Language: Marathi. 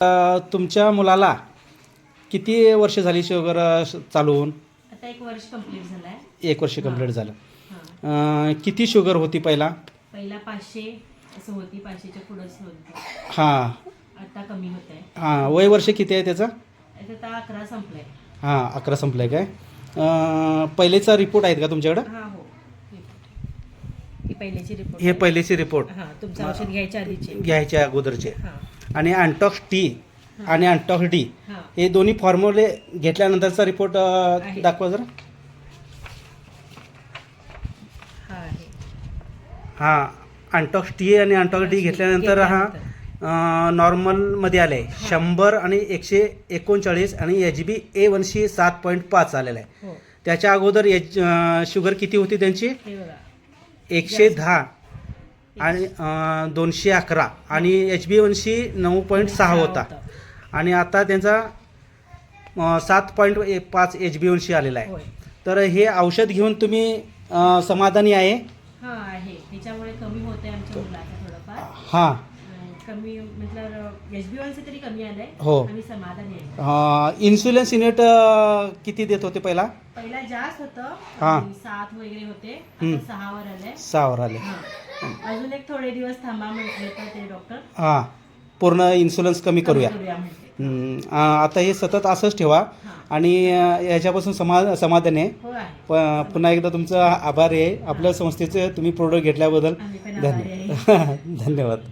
तुमच्या मुलाला किती वर्ष झाली शुगर चालू होऊन? आता 1 वर्ष कंप्लीट झालाय. 1 वर्ष कंप्लीट झालं. हां. किती शुगर होती पहिला? पहिला 500 असं होती, 500च्या पुढंच होती. हां आता कमी होत आहे. हां. वय वर्ष किती आहे त्याचं? आता 11 संपलंय. हां 11 संपलं आहे काय? पहिलेचा रिपोर्ट आहेत का तुमच्याकडं? हां हो. ही पहिल्याची रिपोर्ट. हे पहिलेचे रिपोर्ट हां, तुमचं औषध घ्यायच्या आधीचे. घ्यायच्या अगोदरचे. हां. आणि अँटॉक्स टी आणि अँटॉक्स डी हां. हे दोन्ही फॉर्म्युले घेतल्यानंतरचा रिपोर्ट आहे. दाखवा जरा. हां आहे. हां अँटॉक्स टी आणि अँटॉक्स डी घेतल्यानंतर हा नॉर्मलमध्ये आलं आहे. 100 आणि 139 आणि HbA1c 7.5 आलेला आहे. हो. त्याच्या अगोदर शुगर किती होती त्यांची? हे बघा. 110 आणि 211 आणि HbA1c 9.6 होता. आणि आता त्यांचा 7.5 HbA1c आलेला आहे. होय. तर हे औषध घेऊन तुम्ही समाधानी आहे? हां आहे. त्याच्यामुळे कमी होत आहे आमच्या मुलाचं थोडंफार. हां. कमी म्हटलं HbA1c तरी कमी आलंय. हो. आम्ही समाधानी आहे. इन्सुलिन युनिट किती देत होते पहिला? पहिला जास्त होतं. हां. 7 वगैरे होते. आता 6 वर आले. 6 वर आले. हां. अजून एक थोडे दिवस थांबा म्हटले तर ते डॉक्टर. हां पूर्ण इन्शुरन्स कमी करूया. म्हटले. आता हे सतत असंच ठेवा हां. आणि याच्यापासून समाधान आहे. हो आहे. पुन्हा एकदा तुमचं आभार आहे आपल्या संस्थेचं तुम्ही प्रोडक्ट घेतल्याबद्दल. आम्ही पण आभारी आहे. धन्यवाद.